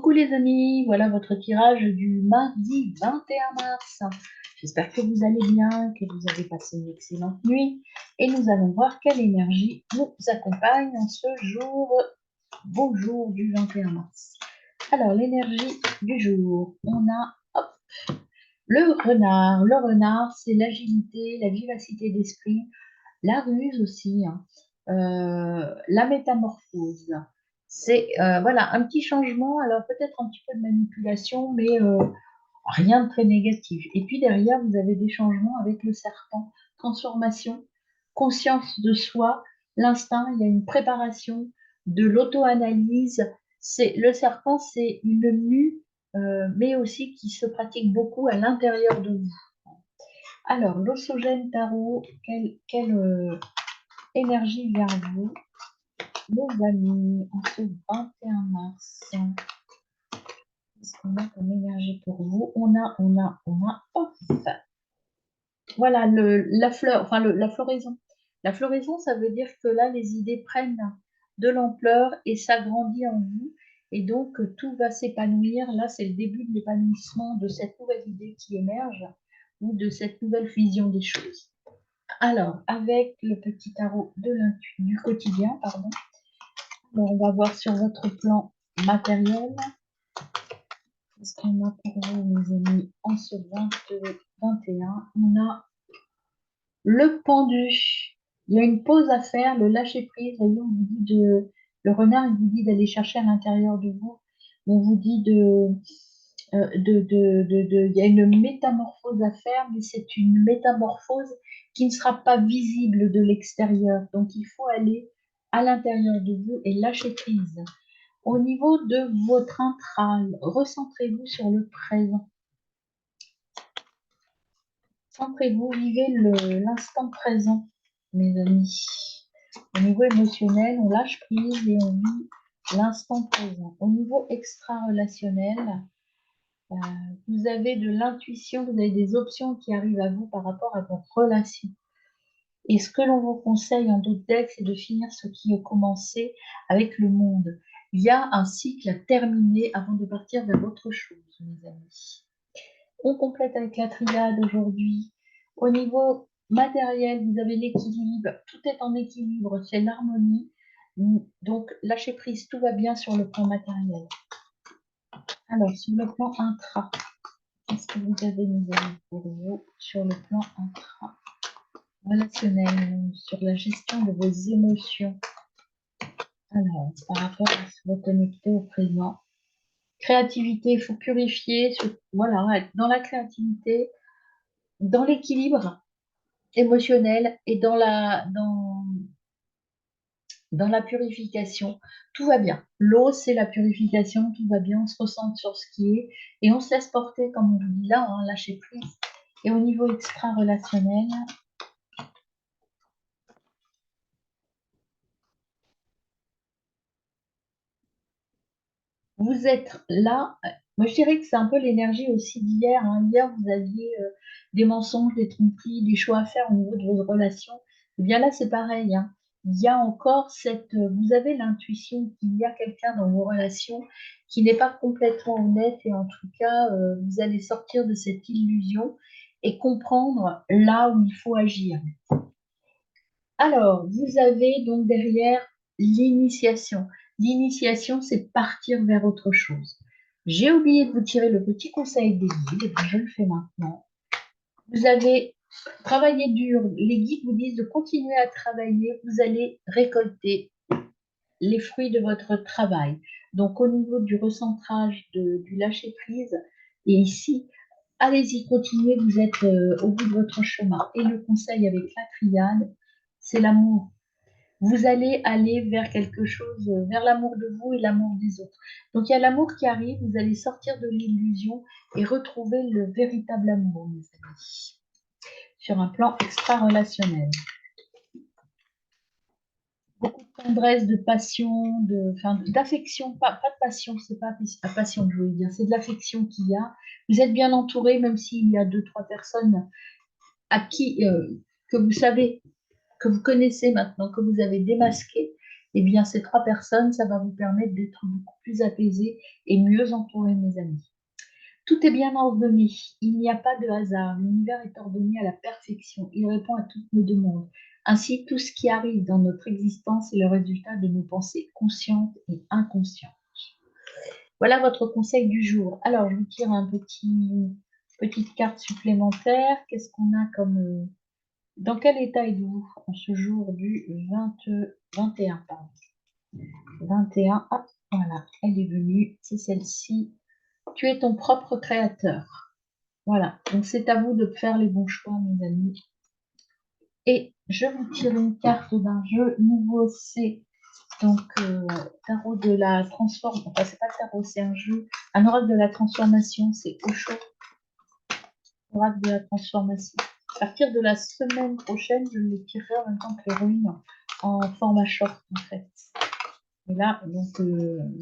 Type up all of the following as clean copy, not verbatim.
Coucou les amis, voilà votre tirage du mardi 21 mars. J'espère que vous allez bien, que vous avez passé une excellente nuit et nous allons voir quelle énergie nous accompagne en ce beau jour du 21 mars. Alors l'énergie du jour, on a hop, le renard. Le renard, c'est l'agilité, la vivacité d'esprit, la ruse aussi, hein. La métamorphose. C'est voilà, un petit changement, alors peut-être un petit peu de manipulation, mais rien de très négatif. Et puis derrière, vous avez des changements avec le serpent, transformation, conscience de soi, l'instinct, il y a une préparation, de l'auto-analyse. Le serpent, c'est une mue, mais aussi qui se pratique beaucoup à l'intérieur de vous. Alors, l'Ossogène Tarot, quelle énergie vers vous, les amis, en ce 21 mars. Qu'est-ce qu'on a comme énergie pour vous? On a, off. Voilà, la fleur, enfin la floraison. La floraison, ça veut dire que là, les idées prennent de l'ampleur et s'agrandit en vous. Et donc, tout va s'épanouir. Là, c'est le début de l'épanouissement de cette nouvelle idée qui émerge ou de cette nouvelle vision des choses. Alors, avec le petit tarot du quotidien, pardon. Alors, on va voir sur votre plan matériel. Qu'est-ce qu'on a pour vous, mes amis, en ce 21? On a le pendu. Il y a une pause à faire, le lâcher prise. Voyez, on vous dit le renard, il vous dit d'aller chercher à l'intérieur de vous. On vous dit il y a une métamorphose à faire, mais c'est une métamorphose qui ne sera pas visible de l'extérieur. Donc, il faut aller à l'intérieur de vous et lâcher prise. Au niveau de votre intral, recentrez-vous sur le présent. Centrez-vous, vivez l'instant présent, mes amis. Au niveau émotionnel, on lâche prise et on vit l'instant présent. Au niveau extra-relationnel, vous avez de l'intuition, vous avez des options qui arrivent à vous par rapport à votre relation. Et ce que l'on vous conseille en d'autres decks, c'est de finir ce qui est commencé avec le monde. Il y a un cycle à terminer avant de partir vers autre chose, mes amis. On complète avec la triade aujourd'hui. Au niveau matériel, vous avez l'équilibre. Tout est en équilibre, c'est l'harmonie. Donc, lâchez prise, tout va bien sur le plan matériel. Alors, sur le plan intra, qu'est-ce que vous avez, mes amis, pour vous sur le plan intra relationnel, sur la gestion de vos émotions? Alors, par rapport à se reconnecter au présent. Créativité, il faut purifier. Voilà, être dans la créativité, dans l'équilibre émotionnel et dans la purification. Tout va bien. L'eau, c'est la purification, tout va bien. On se ressent sur ce qui est et on se laisse porter, comme on vous dit là, hein, lâcher prise. Et au niveau extra-relationnel, vous êtes là. Moi, je dirais que c'est un peu l'énergie aussi d'hier, hein. Hier, vous aviez des mensonges, des tromperies, des choix à faire au niveau de vos relations. Et bien là, c'est pareil, hein. Il y a encore vous avez l'intuition qu'il y a quelqu'un dans vos relations qui n'est pas complètement honnête et en tout cas, vous allez sortir de cette illusion et comprendre là où il faut agir. Alors, vous avez donc derrière l'initiation. L'initiation, c'est partir vers autre chose. J'ai oublié de vous tirer le petit conseil des guides, et bien je le fais maintenant. Vous avez travaillé dur, les guides vous disent de continuer à travailler, vous allez récolter les fruits de votre travail. Donc au niveau du recentrage, du lâcher-prise, et ici, allez-y, continuez, vous êtes au bout de votre chemin. Et le conseil avec la triade, c'est l'amour. Vous allez aller vers quelque chose, vers l'amour de vous et l'amour des autres. Donc il y a l'amour qui arrive, vous allez sortir de l'illusion et retrouver le véritable amour, mes amis, sur un plan extra-relationnel. Beaucoup de tendresse, de passion, d'affection, pas de passion, c'est pas la passion que je voulais dire, c'est de l'affection qu'il y a. Vous êtes bien entouré, même s'il y a 2-3 personnes à qui, que vous savez, que vous connaissez maintenant, que vous avez démasqué, eh bien, ces 3 personnes, ça va vous permettre d'être beaucoup plus apaisés et mieux entourés, mes amis. Tout est bien ordonné, il n'y a pas de hasard, l'univers est ordonné à la perfection, il répond à toutes nos demandes. Ainsi, tout ce qui arrive dans notre existence est le résultat de nos pensées conscientes et inconscientes. Voilà votre conseil du jour. Alors, je vous tire petite carte supplémentaire. Qu'est-ce qu'on a comme... dans quel état êtes-vous en ce jour du 21, pardon. 21, ah, voilà, elle est venue, c'est celle-ci. Tu es ton propre créateur. Voilà, donc c'est à vous de faire les bons choix, mes amis. Et je vous tire une carte d'un jeu nouveau, c'est donc tarot de la transformation, enfin c'est pas tarot, c'est un jeu, un oracle de la transformation, c'est Osho, oracle de la transformation. À partir de la semaine prochaine, je les tirerai en même temps que les ruines en format short en fait. Et là, donc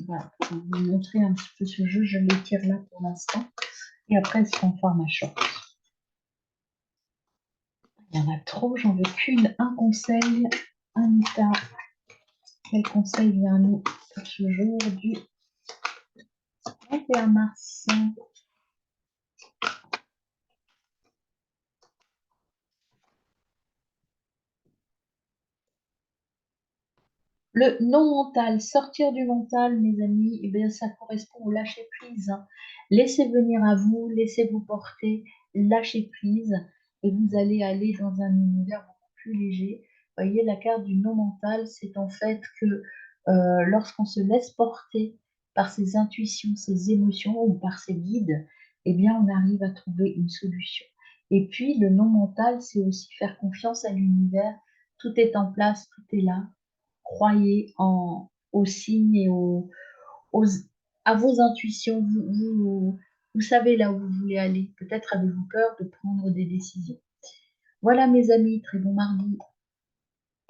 voilà, pour vous montrer un petit peu ce jeu, je les tire là pour l'instant. Et après, elles seront en format short. Il y en a trop, j'en veux qu'une. Un conseil, un état. Quel conseil vient à nous pour ce jour du 21 mars? Le non-mental, sortir du mental, mes amis, eh bien, ça correspond au lâcher-prise, hein. Laissez venir à vous, laissez vous porter, lâchez prise, et vous allez aller dans un univers beaucoup plus léger. Vous voyez, la carte du non-mental, c'est en fait que lorsqu'on se laisse porter par ses intuitions, ses émotions ou par ses guides, eh bien, on arrive à trouver une solution. Et puis, le non-mental, c'est aussi faire confiance à l'univers. Tout est en place, tout est là. Croyez aux signes et à vos intuitions. Vous savez là où vous voulez aller. Peut-être avez-vous peur de prendre des décisions. Voilà mes amis, très bon mardi.